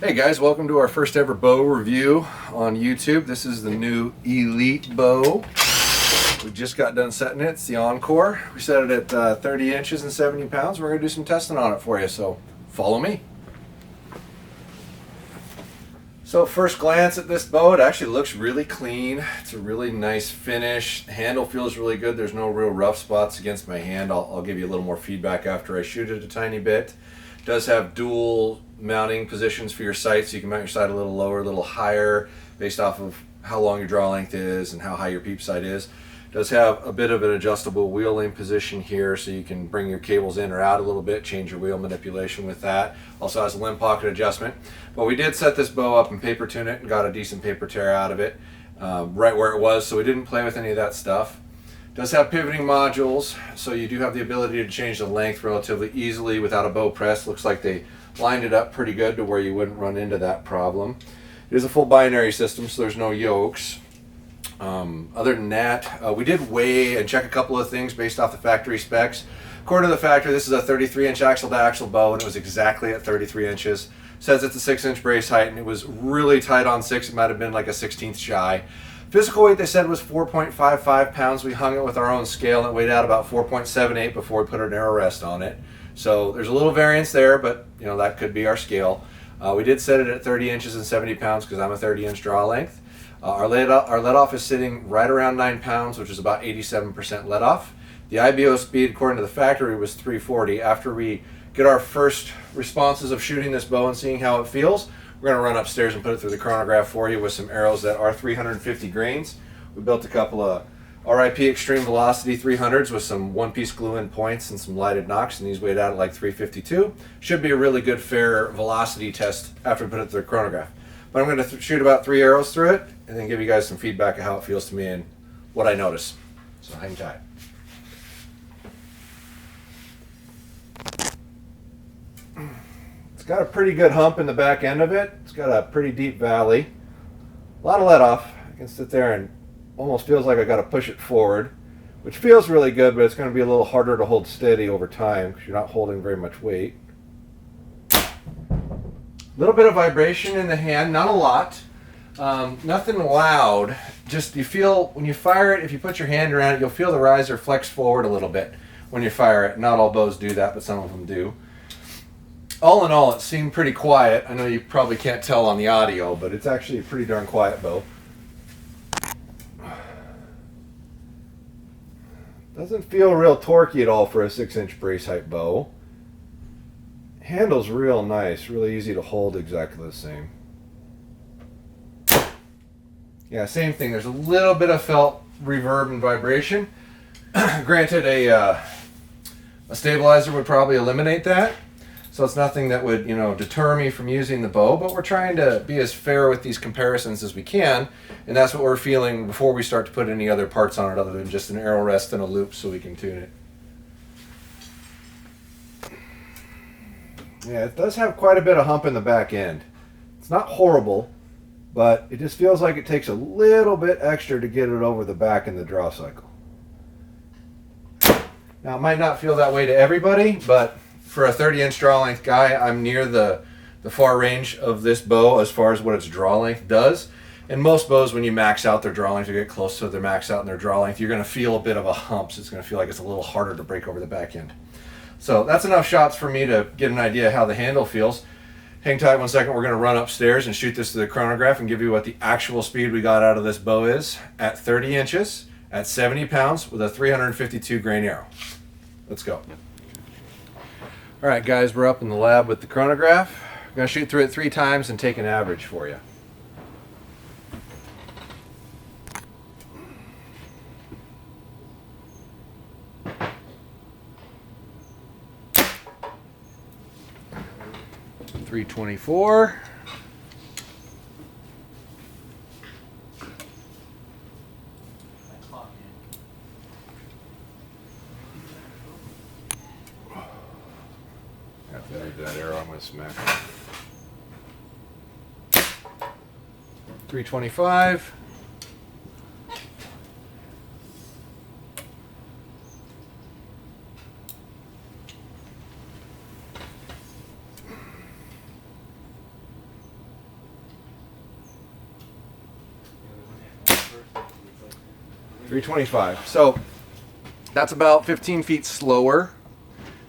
Hey guys, welcome to our first ever bow review on YouTube. This is the new Elite bow. We just got done setting it. It's the Encore. We set it at 30 inches and 70 pounds. We're going to do some testing on it for you, so follow me. So first glance at this bow, it actually looks really clean. It's a really nice finish. The handle feels really good. There's no real rough spots against my hand. I'll give you a little more feedback after I shoot it a tiny bit. It does have dual mounting positions for your sight, so you can mount your sight a little lower, a little higher based off of how long your draw length is and how high your peep sight is. It does have a bit of an adjustable wheeling position here, so you can bring your cables in or out a little bit, change your wheel manipulation with that. Also has a limb pocket adjustment. But we did set this bow up and paper tune it and got a decent paper tear out of it right where it was, so we didn't play with any of that stuff. It does have pivoting modules, so you do have the ability to change the length relatively easily without a bow press. Looks like they lined it up pretty good to where you wouldn't run into that problem. It is a full binary system, so there's no yokes. Other than that, we did weigh and check a couple of things based off the factory specs. According to the factory, this is a 33-inch axle-to-axle bow, and it was exactly at 33 inches. Says it's a 6-inch brace height, and it was really tight on 6. It might have been like a 16th shy. Physical weight, they said, was 4.55 pounds. We hung it with our own scale, and it weighed out about 4.78 before we put an arrow rest on it. So there's a little variance there, but you know that could be our scale. We did set it at 30 inches and 70 pounds because I'm a 30-inch draw length. Our let off is sitting right around 9 pounds, which is about 87% let off. The IBO speed, according to the factory, was 340. After we get our first responses of shooting this bow and seeing how it feels, we're going to run upstairs and put it through the chronograph for you with some arrows that are 350 grains. We built a couple of RIP Extreme Velocity 300s with some one-piece glue-in points and some lighted nocks, and these weighed out at like 352. Should be a really good fair velocity test after we put it through the chronograph. But I'm going to shoot about 3 arrows through it and then give you guys some feedback of how it feels to me and what I notice. So hang tight. It's got a pretty good hump in the back end of it. It's got a pretty deep valley. A lot of let off. I can sit there and almost feels like I got to push it forward, which feels really good, but it's going to be a little harder to hold steady over time because you're not holding very much weight. A little bit of vibration in the hand, not a lot. Nothing loud. Just you feel when you fire it, if you put your hand around it, you'll feel the riser flex forward a little bit when you fire it. Not all bows do that, but some of them do. All in all, it seemed pretty quiet. I know you probably can't tell on the audio, but it's actually a pretty darn quiet bow. Doesn't feel real torquey at all for a 6-inch brace height bow. Handle's real nice, really easy to hold, exactly the same. Yeah, same thing. There's a little bit of felt reverb and vibration. Granted, a stabilizer would probably eliminate that, so it's nothing that would, deter me from using the bow, but we're trying to be as fair with these comparisons as we can, and that's what we're feeling before we start to put any other parts on it other than just an arrow rest and a loop so we can tune it. Yeah, it does have quite a bit of hump in the back end. It's not horrible, but it just feels like it takes a little bit extra to get it over the back in the draw cycle. Now, it might not feel that way to everybody, but for a 30-inch draw length guy, I'm near the far range of this bow as far as what its draw length does. And most bows, when you max out their draw length or get close to their max out in their draw length, you're going to feel a bit of a hump, so it's going to feel like it's a little harder to break over the back end. So that's enough shots for me to get an idea how the handle feels. Hang tight 1 second. We're going to run upstairs and shoot this to the chronograph and give you what the actual speed we got out of this bow is at 30 inches, at 70 pounds, with a 352 grain arrow. Let's go. All right, guys, we're up in the lab with the chronograph. We're going to shoot through it 3 times and take an average for you. .324. After I hit that arrow, I'm going to smack it. 325. 325. So that's about 15 feet slower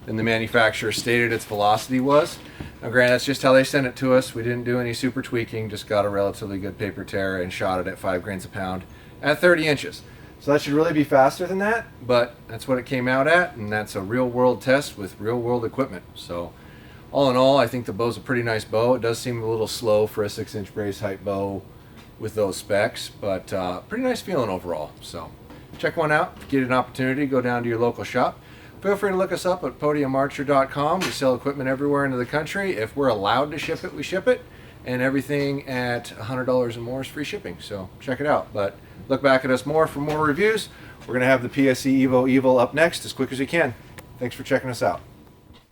than the manufacturer stated its velocity was. Now granted, that's just how they sent it to us. We didn't do any super tweaking, just got a relatively good paper tear and shot it at 5 grains a pound at 30 inches. So that should really be faster than that, but that's what it came out at, and that's a real world test with real world equipment. So all in all, I think the bow's a pretty nice bow. It does seem a little slow for a 6-inch brace height bow with those specs, but pretty nice feeling overall. So check one out. If you get an opportunity, go down to your local shop. Feel free to look us up at podiumarcher.com. We sell equipment everywhere into the country. If we're allowed to ship it, we ship it. And everything at $100 or more is free shipping. So check it out. But look back at us more for more reviews. We're going to have the PSE Evo Evil up next as quick as we can. Thanks for checking us out.